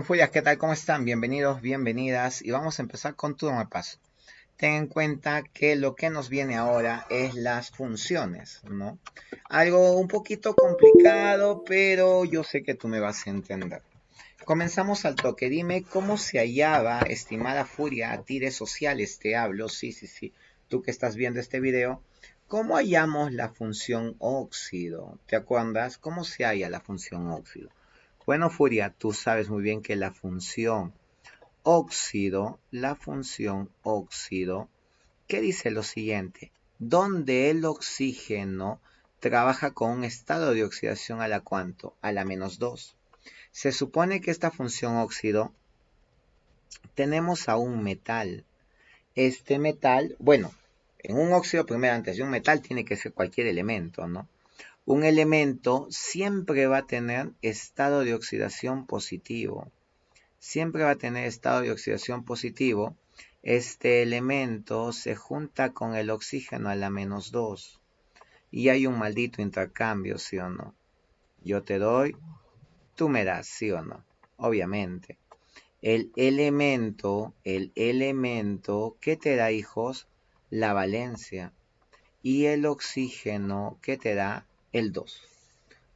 Bien, Furias, ¿qué tal? ¿Cómo están? Bienvenidos, bienvenidas. Y vamos a empezar con tu paso. Ten en cuenta que lo que nos viene ahora es las funciones, ¿no? Algo un poquito complicado, pero yo sé que tú me vas a entender. Comenzamos al toque. Dime cómo se hallaba, estimada Furia, a tires sociales te hablo. Sí, sí, sí. Tú que estás viendo este video. ¿Cómo hallamos la función óxido? ¿Te acuerdas? ¿Cómo se halla la función óxido? Bueno, Furia, tú sabes muy bien que la función óxido, ¿qué dice lo siguiente? Donde el oxígeno trabaja con un estado de oxidación a la ¿cuánto? A la -2. Se supone que esta función óxido tenemos a un metal. Este metal, bueno, en un óxido primero antes de un metal tiene que ser cualquier elemento, ¿no? Un elemento siempre va a tener estado de oxidación positivo. Siempre va a tener estado de oxidación positivo. Este elemento se junta con el oxígeno a la -2 y hay un maldito intercambio, ¿sí o no? Yo te doy, tú me das, ¿sí o no? Obviamente. El elemento, ¿qué te da, hijos? La valencia. Y el oxígeno, ¿qué te da? El 2.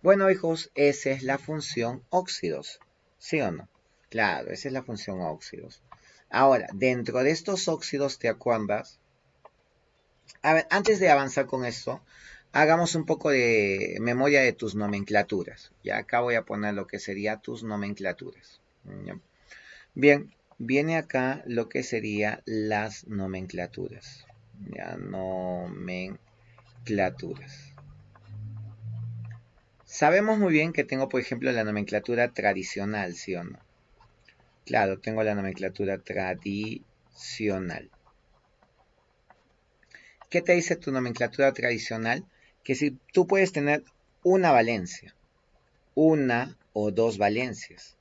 Bueno, hijos, esa es la función óxidos, ¿sí o no? Claro, esa es la función óxidos. Ahora, dentro de estos óxidos, ¿te acuerdas? A ver, antes de avanzar con esto, hagamos un poco de memoria de tus nomenclaturas. Ya acá voy a poner lo que sería tus nomenclaturas. ¿Ya? Bien, viene acá lo que sería las nomenclaturas. Ya, nomenclaturas. Sabemos muy bien que tengo, por ejemplo, la nomenclatura tradicional, ¿sí o no? Claro, tengo la nomenclatura tradicional. ¿Qué te dice tu nomenclatura tradicional? Que si tú puedes tener una valencia, una o dos valencias,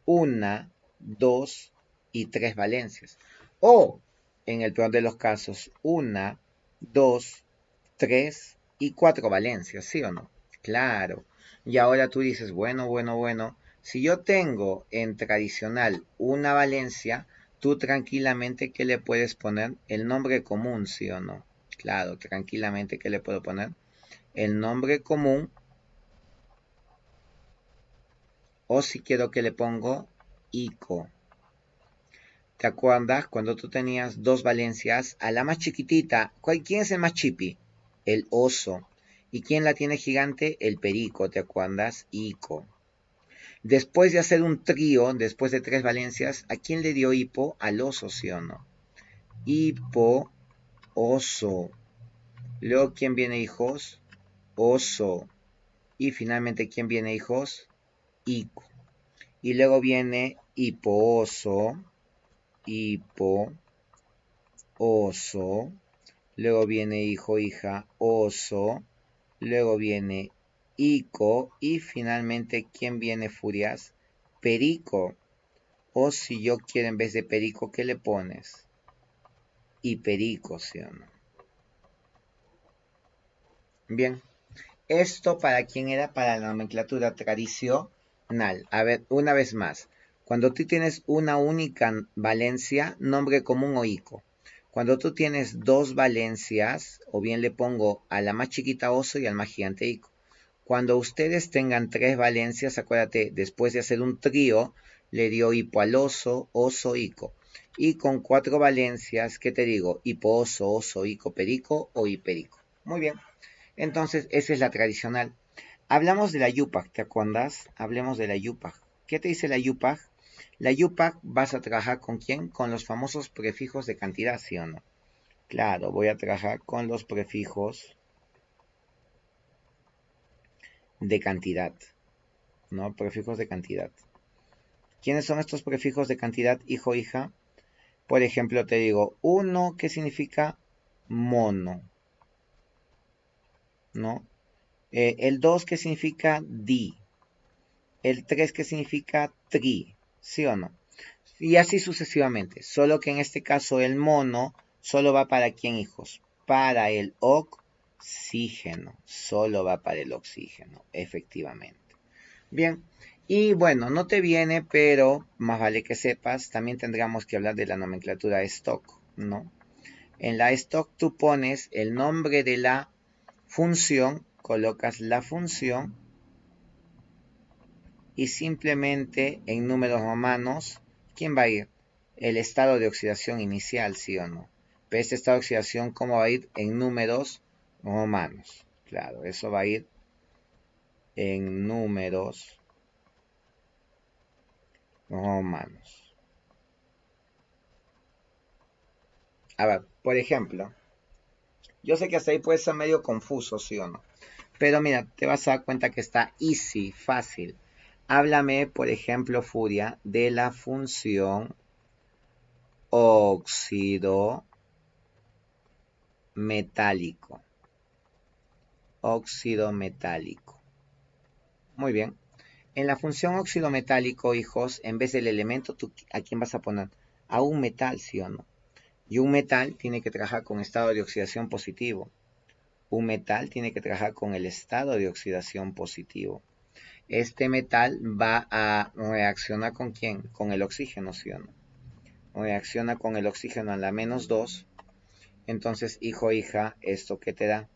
una, dos y tres valencias. O, en el peor de los casos, una, dos, tres y cuatro valencias, ¿sí o no? Claro. Y ahora tú dices, bueno, si yo tengo en tradicional una valencia, tú tranquilamente, ¿qué le puedes poner? El nombre común, ¿sí o no? Claro, tranquilamente, ¿qué le puedo poner? El nombre común, o si quiero que le pongo ICO. ¿Te acuerdas cuando tú tenías dos valencias? A la más chiquitita, ¿quién es el más chipi? El oso. ¿Y quién la tiene gigante? El perico, ¿te acuerdas? Ico. Después de hacer un trío, después de tres valencias, ¿a quién le dio hipo? Al oso, ¿sí o no? Hipo, oso. Luego, ¿quién viene, hijos? Oso. Y finalmente, ¿quién viene, hijos? Ico. Y luego viene hipooso, hipo, oso. Luego viene hijo, hija, oso. Luego viene ico. Y finalmente, ¿quién viene, Furias? Perico. O si yo quiero en vez de perico, ¿qué le pones? Hiperico, ¿sí o no? Bien. Esto para quién era, para la nomenclatura tradicional. A ver, una vez más. Cuando tú tienes una única valencia, nombre común o ico. Cuando tú tienes dos valencias, o bien le pongo a la más chiquita oso y al más gigante ico. Cuando ustedes tengan tres valencias, acuérdate, después de hacer un trío, le dio hipo al oso, oso, ico. Y con cuatro valencias, ¿qué te digo? Hipo, oso, ico, perico o hiperico. Muy bien. Entonces, esa es la tradicional. Hablamos de la YUPAC, ¿te acuerdas? Hablemos de la YUPAC. ¿Qué te dice la YUPAC? La YUPAC vas a trabajar con quién? Con los famosos prefijos de cantidad, ¿sí o no? Claro, voy a trabajar con los prefijos de cantidad, ¿no? Prefijos de cantidad. ¿Quiénes son estos prefijos de cantidad, hijo, hija? Por ejemplo, te digo, uno, ¿qué significa mono? ¿No? El 2, ¿qué significa di? El 3, ¿qué significa tri? ¿Sí o no? Y así sucesivamente. Solo que en este caso el mono solo va para quién, hijos? Para el oxígeno. Solo va para el oxígeno, efectivamente. Bien, Y bueno, no te viene, pero más vale que sepas, también tendríamos que hablar de la nomenclatura stock, ¿no? En la stock tú pones el nombre de la función, colocas la función y simplemente en números romanos, ¿quién va a ir? El estado de oxidación inicial, ¿sí o no? Pero este estado de oxidación, ¿cómo va a ir? En números romanos. Claro, eso va a ir en números romanos. A ver, por ejemplo, yo sé que hasta ahí puede ser medio confuso, ¿sí o no? Pero mira, te vas a dar cuenta que está easy, fácil. Háblame, por ejemplo, Furia, de la función óxido metálico. Óxido metálico. Muy bien. En la función óxido metálico, hijos, en vez del elemento, ¿tú a quién vas a poner? A un metal, ¿sí o no? Y un metal tiene que trabajar con estado de oxidación positivo. Un metal tiene que trabajar con el estado de oxidación positivo. Este metal va a reaccionar ¿con quién? Con el oxígeno, ¿sí o no? Reacciona con el oxígeno a la -2. Entonces, hijo, hija, ¿esto qué te da?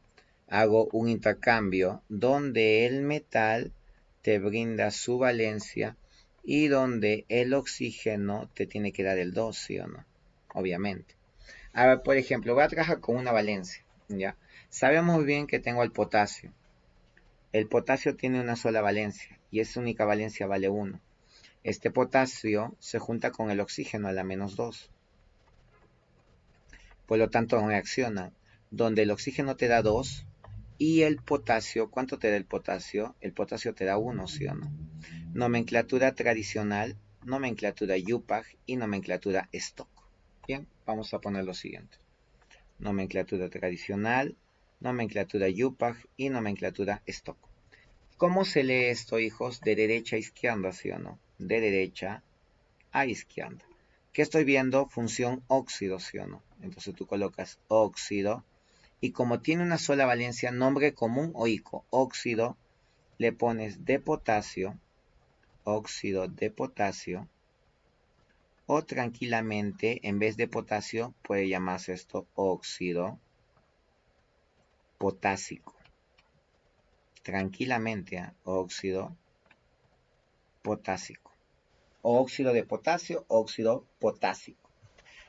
Hago un intercambio donde el metal te brinda su valencia y donde el oxígeno te tiene que dar el 2, ¿sí o no? Obviamente. Ahora, por ejemplo, voy a trabajar con una valencia, ¿ya? Sabemos muy bien que tengo el potasio. El potasio tiene una sola valencia y esa única valencia vale 1. Este potasio se junta con el oxígeno a la -2. Por lo tanto, reacciona donde el oxígeno te da 2 y el potasio, ¿cuánto te da el potasio? El potasio te da 1, ¿sí o no? Nomenclatura tradicional, nomenclatura UPAG y nomenclatura stock. Bien, vamos a poner lo siguiente. Nomenclatura tradicional, nomenclatura UPAG y nomenclatura stock. ¿Cómo se lee esto, hijos? De derecha a izquierda, ¿sí o no? De derecha a izquierda. ¿Qué estoy viendo? Función óxido, ¿sí o no? Entonces tú colocas óxido y como tiene una sola valencia, nombre común o ico, óxido, le pones de potasio, óxido de potasio, o tranquilamente, en vez de potasio, puede llamarse esto óxido potásico. Tranquilamente, ¿eh? Óxido potásico. Óxido de potasio, óxido potásico.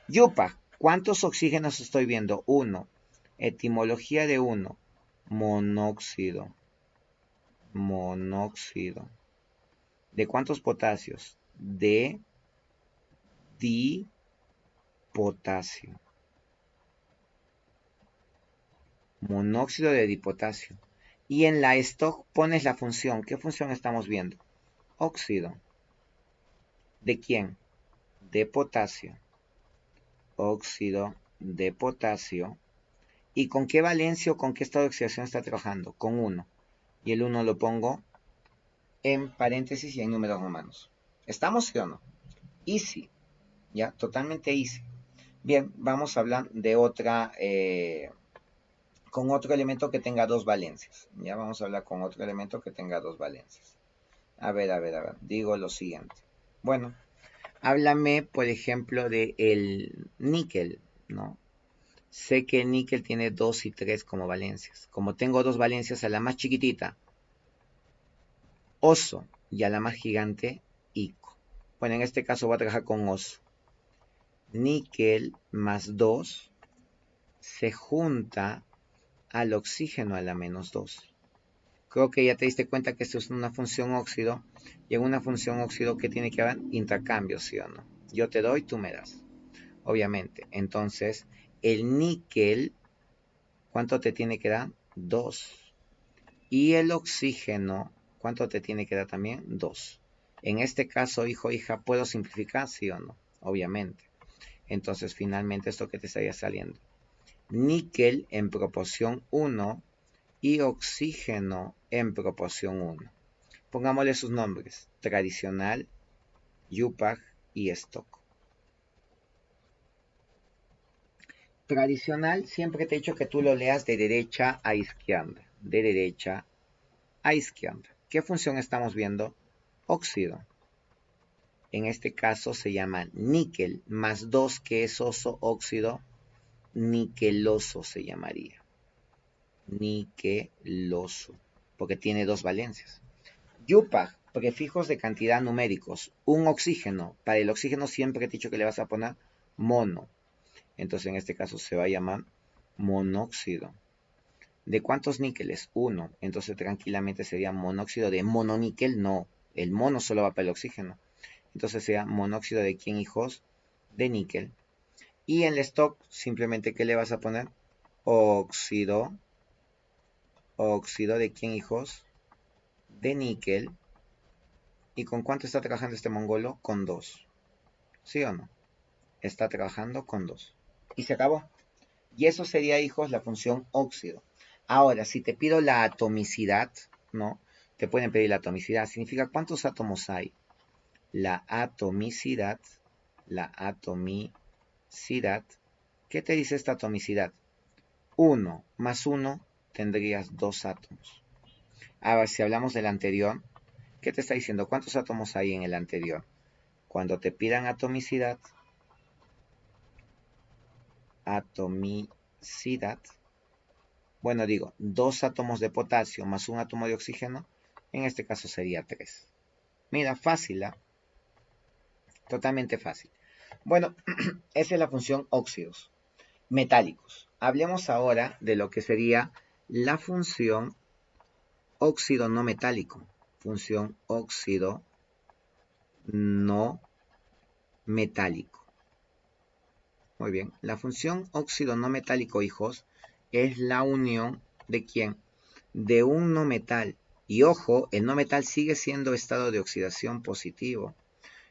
Yupa, ¿cuántos oxígenos estoy viendo? 1. Etimología de 1. Monóxido. Monóxido. ¿De cuántos potasios? De dipotasio. Monóxido de dipotasio. Y en la stock pones la función. ¿Qué función estamos viendo? Óxido. ¿De quién? De potasio. Óxido de potasio. ¿Y con qué valencia o con qué estado de oxidación está trabajando? Con 1. Y el 1 lo pongo en paréntesis y en números romanos. ¿Estamos sí o no? Easy. Ya, totalmente easy. Bien, vamos a hablar de otra, con otro elemento que tenga dos valencias. Ya vamos a hablar con otro elemento que tenga dos valencias. A ver, digo lo siguiente. Bueno, háblame, por ejemplo, de el níquel, ¿no? Sé que el níquel tiene 2 y 3 como valencias. Como tengo dos valencias, a la más chiquitita, oso, y a la más gigante, ico. Bueno, en este caso voy a trabajar con oso. Níquel más 2 se junta al oxígeno a la -2. Creo que ya te diste cuenta que esto es una función óxido, y en una función óxido que tiene que haber intercambio, ¿sí o no? Yo te doy, tú me das, obviamente. Entonces, el níquel, ¿cuánto te tiene que dar? 2. Y el oxígeno, ¿cuánto te tiene que dar también? 2. En este caso, hijo, hija, ¿puedo simplificar, sí o no? Obviamente. Entonces, finalmente, esto que te estaría saliendo. Níquel en proporción 1 y oxígeno en proporción 1. Pongámosle sus nombres: tradicional, UPAG y stock. Tradicional, siempre te he dicho que tú lo leas de derecha a izquierda. De derecha a izquierda. ¿Qué función estamos viendo? óxido. En este caso se llama níquel, más 2 que es óxido, niqueloso se llamaría. Niqueloso, porque tiene 2 valencias. YUPAC, prefijos de cantidad numéricos. Un oxígeno. Para el oxígeno siempre he dicho que le vas a poner mono. Entonces en este caso se va a llamar monóxido. ¿De cuántos níqueles? 1. Entonces tranquilamente sería monóxido de mononíquel. No, el mono solo va para el oxígeno. Entonces sería monóxido de ¿quién, hijos? De níquel. Y en el stock simplemente ¿qué le vas a poner? Óxido. Óxido de ¿quién, hijos? De níquel. ¿Y con cuánto está trabajando este mongolo? Con 2. ¿Sí o no? Está trabajando con 2. Y se acabó. Y eso sería, hijos, la función óxido. Ahora, si te pido la atomicidad, ¿no? Te pueden pedir la atomicidad. Significa cuántos átomos hay. La atomicidad. ¿Qué te dice esta atomicidad? 1 más 1 tendrías 2 átomos. Ahora, si hablamos del anterior, ¿qué te está diciendo? ¿Cuántos átomos hay en el anterior? Cuando te pidan atomicidad, bueno, digo, 2 átomos de potasio más 1 átomo de oxígeno, en este caso sería 3. Mira, fácil, ¿eh? Totalmente fácil. Bueno, esa es la función óxidos metálicos. Hablemos ahora de lo que sería la función óxido no metálico. Función óxido no metálico. Muy bien, la función óxido no metálico, hijos, es la unión de ¿quién? De un no metal. Y ojo, el no metal sigue siendo estado de oxidación positivo.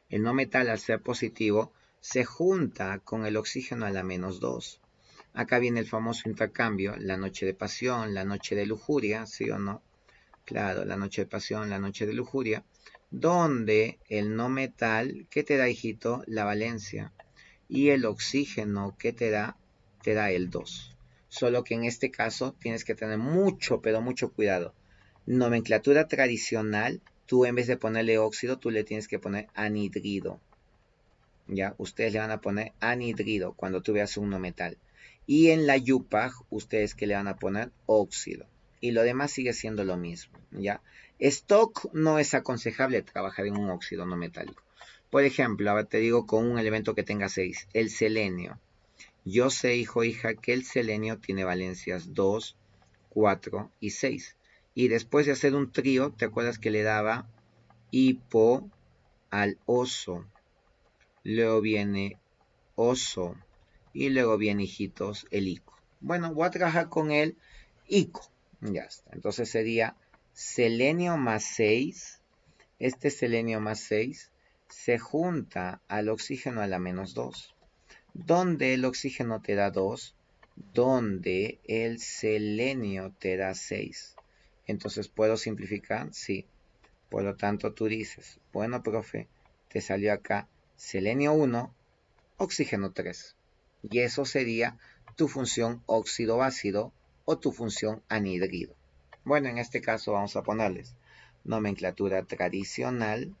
El no metal, al ser positivo, se junta con el oxígeno a la -2. Acá viene el famoso intercambio, la noche de pasión, la noche de lujuria, ¿sí o no? Claro, la noche de pasión, la noche de lujuria, donde el no metal, ¿qué te da, hijito? La valencia. Y el oxígeno, ¿qué te da? Te da el 2. Solo que en este caso tienes que tener mucho, pero mucho cuidado. Nomenclatura tradicional, tú en vez de ponerle óxido, tú le tienes que poner anhidrido. ¿Ya? Ustedes le van a poner anhidrido cuando tú veas un no metal. Y en la YUPAG, ustedes que le van a poner óxido. Y lo demás sigue siendo lo mismo, ¿ya? Stock no es aconsejable trabajar en un óxido no metálico. Por ejemplo, ahora te digo con un elemento que tenga 6, el selenio. Yo sé, hijo o hija, que el selenio tiene valencias 2, 4 y 6. Y después de hacer un trío, ¿te acuerdas que le daba hipo al oso? Luego viene oso. Y luego viene, hijitos, el ico. Bueno, voy a trabajar con el ico. Ya está. Entonces sería selenio más 6. Este selenio más 6 se junta al oxígeno a la -2. Donde el oxígeno te da 2, donde el selenio te da 6. Entonces, ¿puedo simplificar? Sí. Por lo tanto, tú dices, bueno, profe, te salió acá selenio 1, oxígeno 3. Y eso sería tu función óxido-ácido o tu función anhidrido. Bueno, en este caso vamos a ponerles nomenclatura tradicional,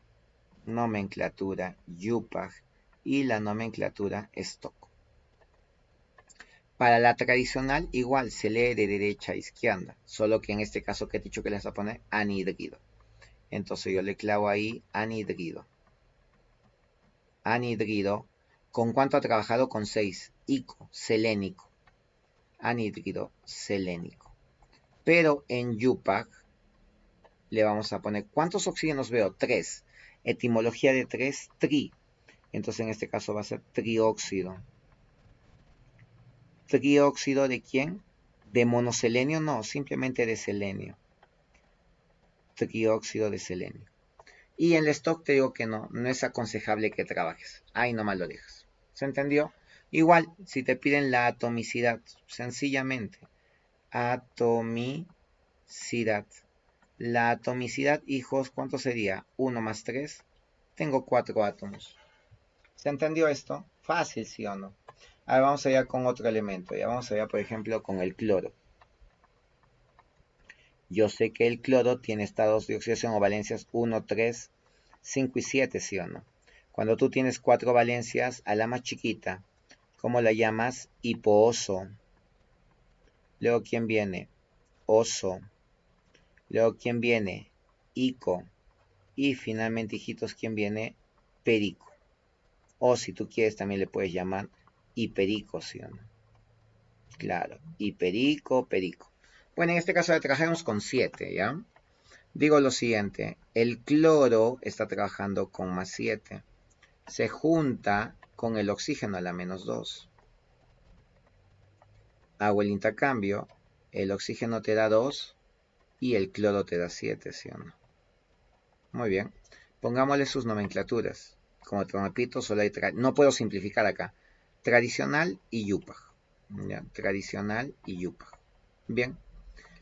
nomenclatura YUPAG y la nomenclatura Stock. Para la tradicional igual se lee de derecha a izquierda, solo que en este caso que he dicho que les va a poner anhidrido. Entonces yo le clavo ahí anhidrido. Anhidrido. ¿Con cuánto ha trabajado? Con 6. Ico, selénico. Anhidrido selénico. Pero en YUPAG le vamos a poner, ¿cuántos oxígenos veo? 3. Etimología de 3, tri. Entonces en este caso va a ser trióxido. ¿Trióxido de quién? ¿De monoselenio? No, simplemente de selenio. Trióxido de selenio. Y en el stock te digo que no es aconsejable que trabajes. Ahí nomás lo dejas. ¿Se entendió? Igual, si te piden la atomicidad, sencillamente, atomicidad. La atomicidad, hijos, ¿cuánto sería? 1 más 3. Tengo 4 átomos. ¿Se entendió esto? Fácil, ¿sí o no? Ahora vamos allá con otro elemento. Ya vamos allá, por ejemplo, con el cloro. Yo sé que el cloro tiene estados de oxidación o valencias 1, 3, 5 y 7, ¿sí o no? Cuando tú tienes 4 valencias, a la más chiquita, ¿cómo la llamas? Hipooso. Luego, ¿quién viene? Oso. Luego, ¿quién viene? Ico. Y finalmente, hijitos, ¿quién viene? Perico. O si tú quieres, también le puedes llamar hiperico, ¿sí o no? Claro, hiperico, perico. Bueno, en este caso trabajamos con 7, ¿ya? Digo lo siguiente, el cloro está trabajando con más 7. Se junta con el oxígeno a la menos 2. Hago el intercambio, el oxígeno te da 2 y el cloro te da 7, ¿sí o no? Muy bien, pongámosle sus nomenclaturas. Como te repito, solo hay no puedo simplificar acá. Tradicional y Yupaj. ¿Ya? Tradicional y Yupaj. Bien,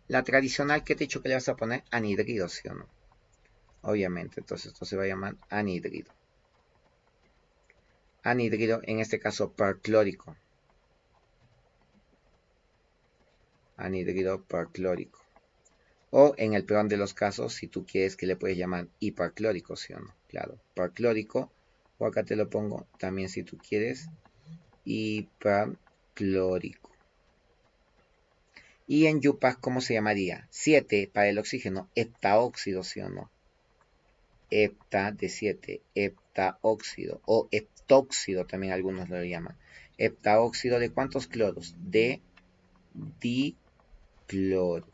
la tradicional, ¿qué te he dicho que le vas a poner? Anhidrido, ¿sí o no? Obviamente, entonces esto se va a llamar anhidrido. Anhidrido, en este caso perclórico. Anhidrido perclórico. O en el peor de los casos, si tú quieres que le puedes llamar hiperclórico, ¿sí o no? Claro, perclórico. O acá te lo pongo también si tú quieres, hiperclórico. Y en Yupac, ¿cómo se llamaría? 7 para el oxígeno, heptaóxido, ¿sí o no? Hepta de 7, heptaóxido o heptóxido también algunos lo llaman. Heptaóxido de ¿cuántos cloros? De dicloro.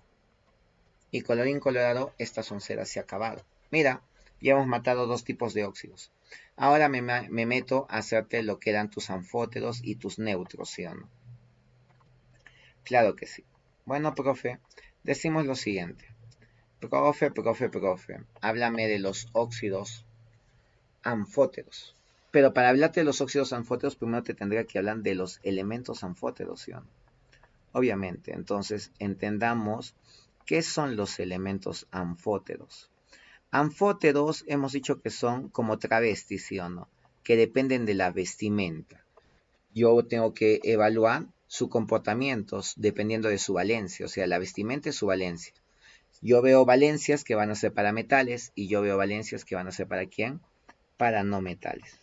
Y colorín colorado, estas son ceras se ha acabado. Mira, ya hemos matado 2 tipos de óxidos. Ahora me meto a hacerte lo que eran tus anfóteros y tus neutros, ¿sí o no? Claro que sí. Bueno, profe, decimos lo siguiente. Profe, háblame de los óxidos anfóteros. Pero para hablarte de los óxidos anfóteros, primero te tendría que hablar de los elementos anfóteros, ¿sí o no? Obviamente, entonces entendamos qué son los elementos anfóteros. Anfóteros hemos dicho que son como travestis, ¿sí o no? Que dependen de la vestimenta. Yo tengo que evaluar sus comportamientos dependiendo de su valencia, o sea, la vestimenta es su valencia. Yo veo valencias que van a ser para metales y yo veo valencias que van a ser para ¿quién? Para no metales.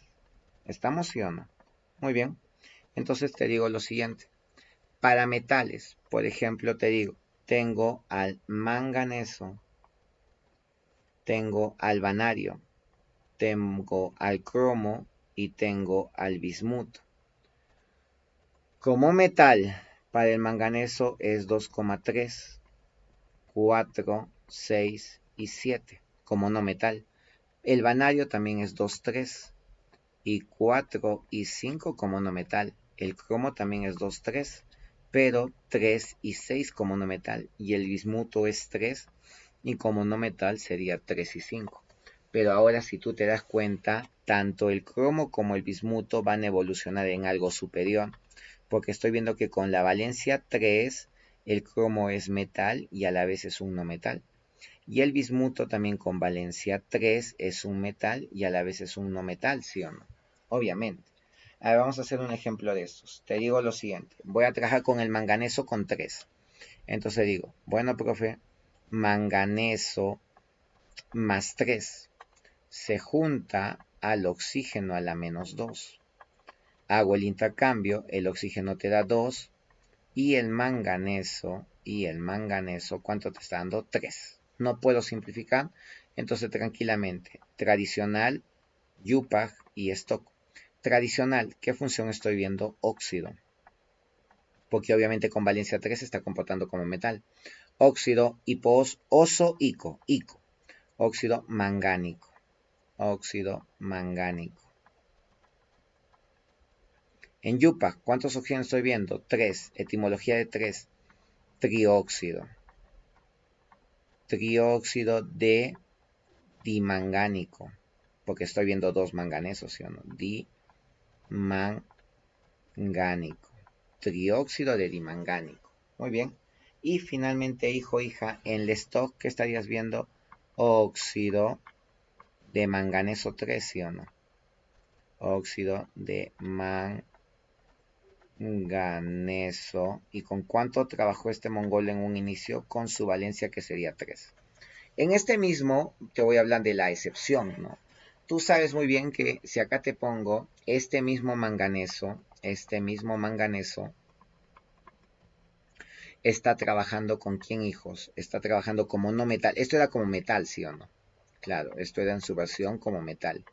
¿Estamos sí o no? Muy bien. Entonces te digo lo siguiente. Para metales, por ejemplo, te digo, tengo al manganeso, tengo al vanadio, tengo al cromo y tengo al bismuto. Como metal, para el manganeso es 2,3, 4, 6 y 7, como no metal. El vanadio también es 2,3 y 4 y 5 como no metal. El cromo también es 2,3, pero 3 y 6 como no metal. Y el bismuto es 3 y como no metal sería 3 y 5. Pero ahora si tú te das cuenta, tanto el cromo como el bismuto van a evolucionar en algo superior. Porque estoy viendo que con la valencia 3, el cromo es metal y a la vez es un no metal. Y el bismuto también con valencia 3 es un metal y a la vez es un no metal, ¿sí o no? Obviamente. Ahora vamos a hacer un ejemplo de estos. Te digo lo siguiente. Voy a trabajar con el manganeso con 3. Entonces digo, bueno, profe, manganeso más 3 se junta al oxígeno a la menos 2. Hago el intercambio, el oxígeno te da 2 y el manganeso, ¿cuánto te está dando? 3. No puedo simplificar, entonces tranquilamente, tradicional, Yupaj y stock. Tradicional, ¿qué función estoy viendo? Óxido, porque obviamente con valencia 3 se está comportando como metal. Óxido, oso, ico, óxido mangánico, En Yupaj, ¿cuántos oxígenos estoy viendo? 3, etimología de 3, trióxido. Trióxido de dimangánico, porque estoy viendo 2 manganesos, ¿sí o no? Dimangánico. Trióxido de dimangánico. Muy bien. Y finalmente, hijo, hija, en el stock, ¿qué estarías viendo? Óxido de manganeso 3, ¿sí o no? Óxido de manganeso. ¿Y con cuánto trabajó este mongol en un inicio? Con su valencia, que sería 3. En este mismo te voy a hablar de la excepción, ¿no? Tú sabes muy bien que si acá te pongo este mismo manganeso está trabajando con quién, hijos, está trabajando como no metal. Esto era como metal, ¿sí o no? Claro, esto era en su versión como metal.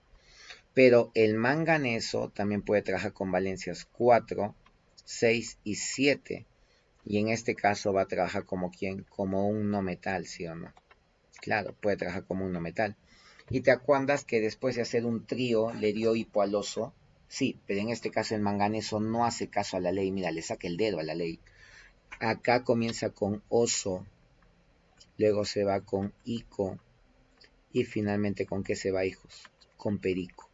Pero el manganeso también puede trabajar con valencias 4, 6 y 7. Y en este caso va a trabajar como quién, como un no metal, ¿sí o no? Claro, puede trabajar como un no metal. Y te acuerdas que después de hacer un trío le dio hipo al oso. Sí, pero en este caso el manganeso no hace caso a la ley. Mira, le saca el dedo a la ley. Acá comienza con oso, luego se va con ico y finalmente con qué se va, hijos, con perico.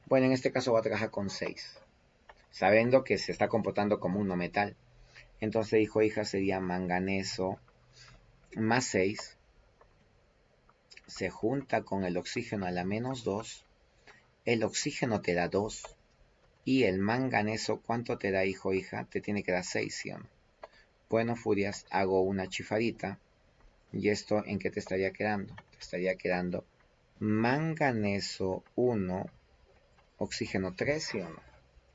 Bueno, en este caso va a trabajar con 6, sabiendo que se está comportando como un no metal. Entonces hijo hija sería manganeso más 6, se junta con el oxígeno a la -2, el oxígeno te da 2 y el manganeso, ¿cuánto te da, hijo hija? Te tiene que dar 6, ¿sí o no? Bueno, Furias, hago una chifadita. ¿Y esto en qué te estaría quedando? Te estaría quedando manganeso 1, oxígeno 3, ¿sí o no?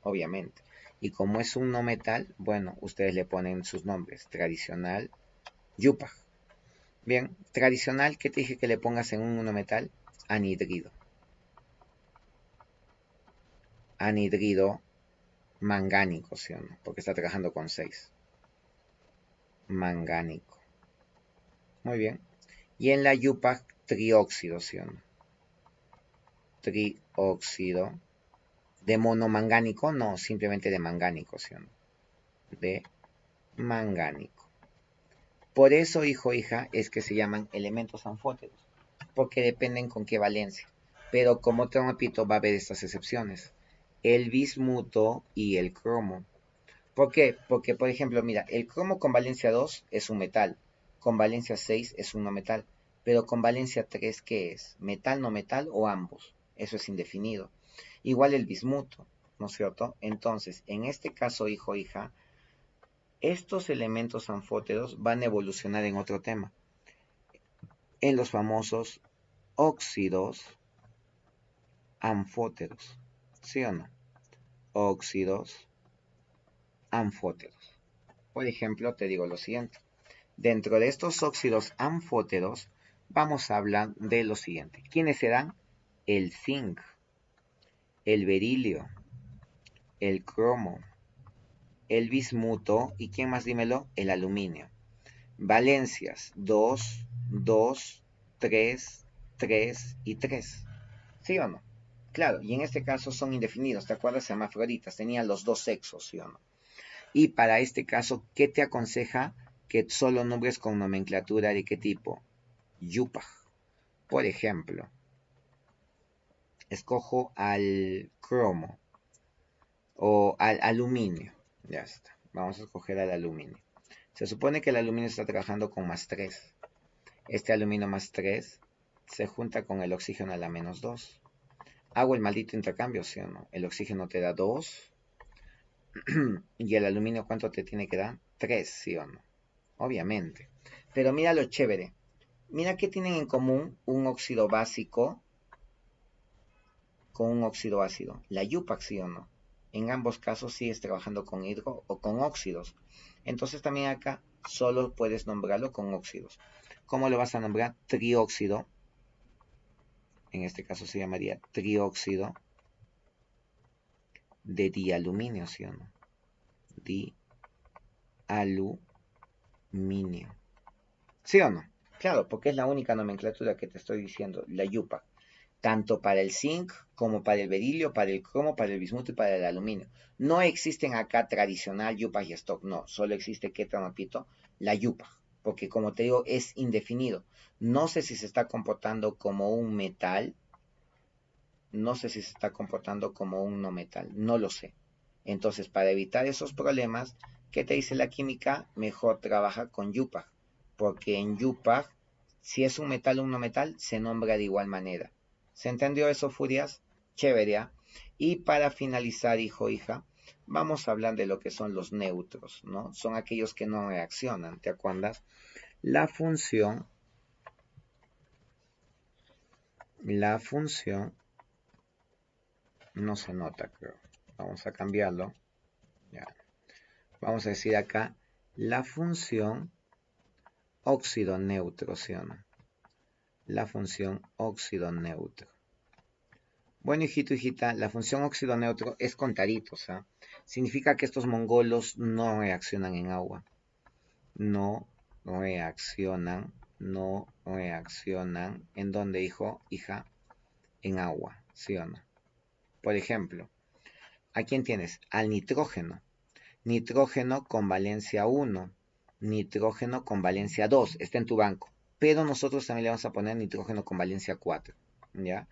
Obviamente. Y como es un no metal, bueno, ustedes le ponen sus nombres. Tradicional, yupaj. Bien, tradicional, ¿qué te dije que le pongas en un no metal? Anhidrido. Anhidrido mangánico, ¿sí o no? Porque está trabajando con 6. Mangánico. Muy bien. Y en la yupaj, trióxido, ¿sí o no? Trióxido. ¿De monomangánico? No, simplemente de mangánico, ¿sí o no? De mangánico. Por eso, hijo, hija, es que se llaman elementos anfóteros, porque dependen con qué valencia. Pero como te repito, va a haber estas excepciones. El bismuto y el cromo. ¿Por qué? Porque, por ejemplo, mira, el cromo con valencia 2 es un metal, con valencia 6 es un no metal, pero con valencia 3, ¿qué es? ¿Metal, no metal o ambos? Eso es indefinido. Igual el bismuto, ¿no es cierto? Entonces, en este caso, hijo, hija, estos elementos anfóteros van a evolucionar en otro tema, en los famosos óxidos anfóteros, ¿sí o no? Óxidos anfóteros. Por ejemplo, te digo lo siguiente. Dentro de estos óxidos anfóteros, vamos a hablar de lo siguiente. ¿Quiénes serán? El zinc, el berilio, el cromo, el bismuto y ¿quién más? Dímelo, el aluminio. Valencias 2, 2, 3, 3 y 3. ¿Sí o no? Claro, y en este caso son indefinidos. ¿Te acuerdas? Hermafroditas, tenían los dos sexos, ¿sí o no? Y para este caso, ¿qué te aconseja? Que solo nombres con nomenclatura de qué tipo. Yupaj. Por ejemplo, escojo al cromo o al aluminio. Ya está. Vamos a escoger al aluminio. Se supone que el aluminio está trabajando con más 3. Este aluminio más 3 se junta con el oxígeno a la -2. Hago el maldito intercambio, ¿sí o no? El oxígeno te da 2 y el aluminio, ¿cuánto te tiene que dar? 3, ¿sí o no? Obviamente. Pero mira lo chévere. Mira qué tienen en común un óxido básico con un óxido ácido. La Yupac, ¿sí o no? En ambos casos sigues trabajando con hidro o con óxidos. Entonces también acá solo puedes nombrarlo con óxidos. ¿Cómo lo vas a nombrar? Trióxido. En este caso se llamaría trióxido de dialuminio, ¿sí o no? Dialuminio. ¿Sí o no? Claro, porque es la única nomenclatura que te estoy diciendo, la Yupac. Tanto para el zinc como para el berilio, para el cromo, para el bismuto y para el aluminio. No existen acá tradicional Yupaj y stock, no, solo existe, ¿qué te repito? La Yupaj, porque como te digo, es indefinido. No sé si se está comportando como un metal, no sé si se está comportando como un no metal, no lo sé. Entonces, para evitar esos problemas, ¿qué te dice la química? Mejor trabaja con Yupaj, porque en Yupaj, si es un metal o un no metal, se nombra de igual manera. ¿Se entendió eso, Furias? Chévere, ¿ah? Y para finalizar, hijo, hija, vamos a hablar de lo que son los neutros, ¿no? Son aquellos que no reaccionan, ¿te acuerdas? La función No se nota, creo. Vamos a cambiarlo. Ya. Vamos a decir acá la función óxido neutro, ¿sí o no? La función óxido neutro. Bueno, hijito, hijita, la función óxido neutro es con taritos, ¿ah? Significa que estos mongolos no reaccionan en agua. No reaccionan, no reaccionan. ¿En dónde, hijo, hija? En agua, ¿sí o no? Por ejemplo, ¿a quién tienes? Al nitrógeno. Nitrógeno con valencia 1, nitrógeno con valencia 2, está en tu banco. Pero nosotros también le vamos a poner nitrógeno con valencia 4, ¿ya?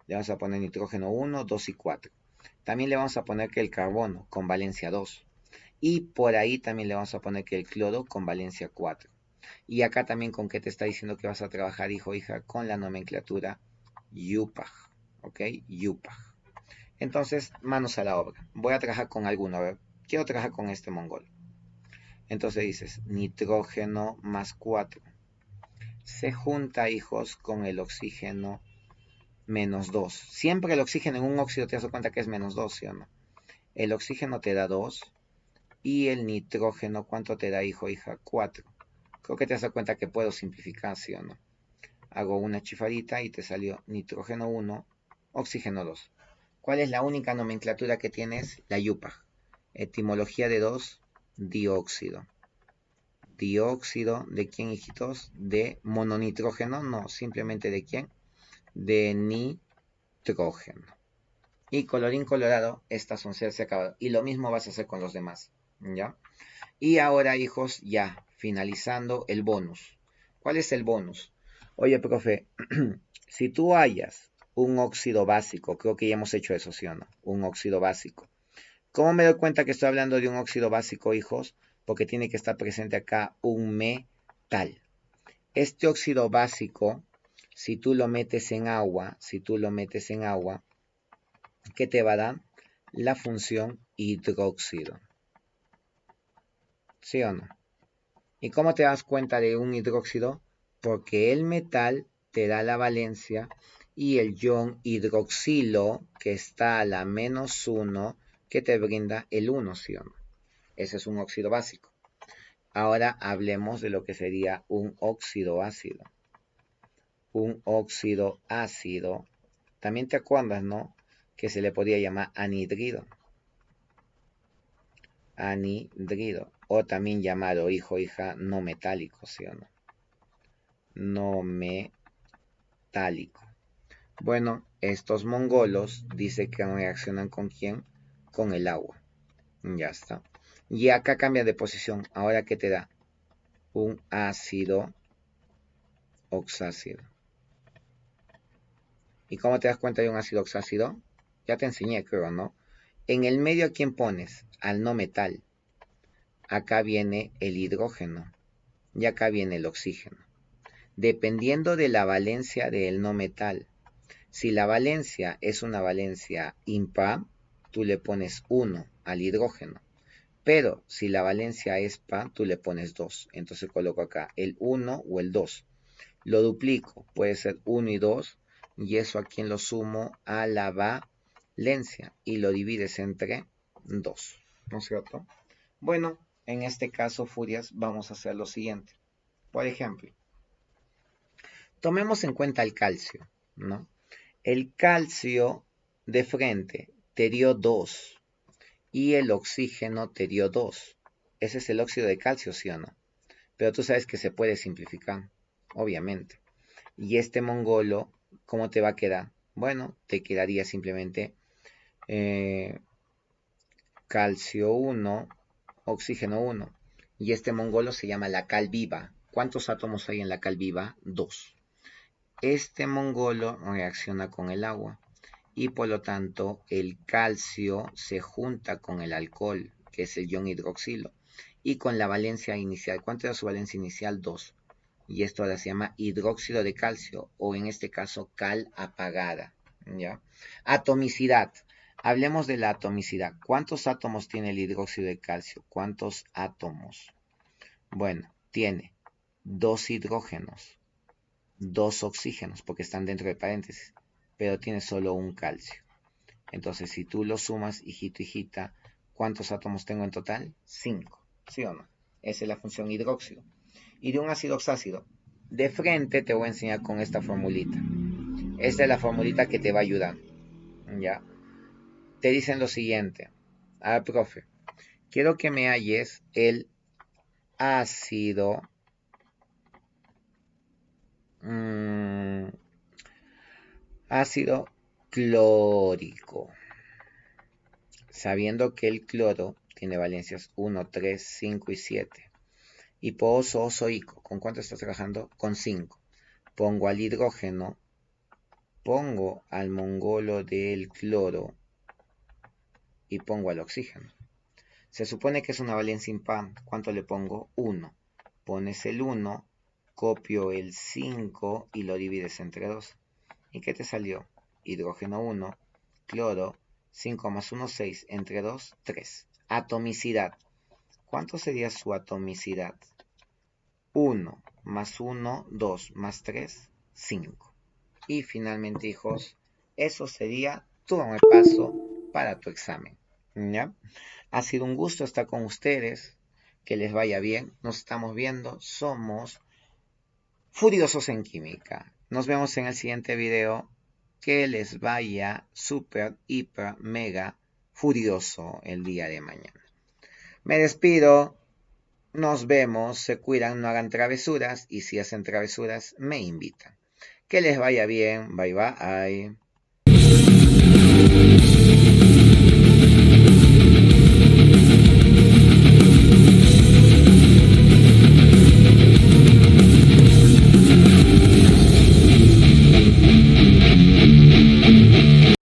Le vamos a poner nitrógeno 1, 2 y 4. También le vamos a poner que el carbono con valencia 2. Y por ahí también le vamos a poner que el cloro con valencia 4. Y acá también con qué te está diciendo que vas a trabajar, hijo o hija, con la nomenclatura YUPAG, ¿ok? YUPAG. Entonces, manos a la obra. Voy a trabajar con alguno, a ver. Quiero trabajar con este mongol. Entonces dices, nitrógeno más 4. Se junta, hijos, con el oxígeno menos 2. Siempre el oxígeno en un óxido te das cuenta que es menos 2, ¿sí o no? El oxígeno te da 2 y el nitrógeno, ¿cuánto te da, hijo, hija? 4. Creo que te das cuenta que puedo simplificar, ¿sí o no? Hago una chifadita y te salió nitrógeno 1, oxígeno 2. ¿Cuál es la única nomenclatura que tienes? La YUPAG. Etimología de 2, dióxido. Dióxido, ¿de quién, hijitos? De mononitrógeno, no, simplemente ¿de quién? De nitrógeno. Y colorín colorado, esta sonceras se acabado. Y lo mismo vas a hacer con los demás, ¿ya? Y ahora, hijos, ya, finalizando el bonus. ¿Cuál es el bonus? Oye, profe, si tú hallas un óxido básico, creo que ya hemos hecho eso, ¿sí o no? Un óxido básico. ¿Cómo me doy cuenta que estoy hablando de un óxido básico, hijos? Porque tiene que estar presente acá un metal. Este óxido básico, si tú lo metes en agua, ¿qué te va a dar? La función hidróxido. ¿Sí o no? ¿Y cómo te das cuenta de un hidróxido? Porque el metal te da la valencia y el ion hidroxilo, que está a la -1, que te brinda el 1, ¿sí o no? Ese es un óxido básico. Ahora hablemos de lo que sería un óxido ácido. Un óxido ácido, también te acuerdas, ¿no? Que se le podría llamar anhidrido. Anhidrido. O también llamado, hijo, hija, no metálico, ¿sí o no? No metálico. Bueno, estos mongolos dice que reaccionan ¿con quién? Con el agua. Ya está. Y acá cambia de posición. Ahora, ¿qué te da? Un ácido oxácido. ¿Y cómo te das cuenta de un ácido oxácido? Ya te enseñé, creo, ¿no? En el medio, ¿a quién pones? Al no metal. Acá viene el hidrógeno. Y acá viene el oxígeno. Dependiendo de la valencia del no metal. Si la valencia es una valencia impar, tú le pones 1 al hidrógeno. Pero si la valencia es par, tú le pones 2. Entonces coloco acá el 1 o el 2. Lo duplico, puede ser 1 y 2, y eso aquí lo sumo a la valencia y lo divides entre 2, ¿no es cierto? Bueno, en este caso, Furias, vamos a hacer lo siguiente. Por ejemplo, tomemos en cuenta el calcio, ¿no? El calcio de frente te dio 2 y el oxígeno te dio 2. Ese es el óxido de calcio, ¿sí o no? Pero tú sabes que se puede simplificar, obviamente. Y este mongolo, ¿cómo te va a quedar? Bueno, te quedaría simplemente calcio 1, oxígeno 1. Y este mongolo se llama la cal viva. ¿Cuántos átomos hay en la cal viva? 2. Este mongolo reacciona con el agua y por lo tanto el calcio se junta con el alcohol, que es el ion hidroxilo, y con la valencia inicial. ¿Cuánto era su valencia inicial? 2. Y esto ahora se llama hidróxido de calcio, o en este caso cal apagada, ¿ya? Atomicidad. Hablemos de la atomicidad. ¿Cuántos átomos tiene el hidróxido de calcio? ¿Cuántos átomos? Bueno, tiene 2 hidrógenos, 2 oxígenos, porque están dentro de paréntesis, pero tiene solo un calcio. Entonces, si tú lo sumas, hijito, hijita, ¿cuántos átomos tengo en total? 5, ¿sí o no? Esa es la función hidróxido. Y de un ácido oxácido, de frente te voy a enseñar con esta formulita. Esta es la formulita que te va a ayudar, ¿ya? Te dicen lo siguiente. A ver, profe, quiero que me halles el ácido ácido clórico, sabiendo que el cloro tiene valencias 1, 3, 5 y 7. Y pozozoico, ¿con cuánto estás trabajando? Con 5. Pongo al hidrógeno, pongo al mongolo del cloro y pongo al oxígeno. Se supone que es una valencia impar. ¿Cuánto le pongo? 1. Pones el 1, copio el 5 y lo divides entre 2. ¿Y qué te salió? Hidrógeno 1, cloro, 5 más 1, 6, entre 2, 3. Atomicidad. ¿Cuánto sería su atomicidad? 1 más 1, 2 más 3, 5. Y finalmente, hijos, eso sería todo el paso para tu examen. ¿Ya? Ha sido un gusto estar con ustedes. Que les vaya bien. Nos estamos viendo. Somos Furiosos en Química. Nos vemos en el siguiente video. Que les vaya súper, hiper, mega furioso el día de mañana. Me despido. Nos vemos. Se cuidan, no hagan travesuras. Y si hacen travesuras, me invitan. Que les vaya bien. Bye bye.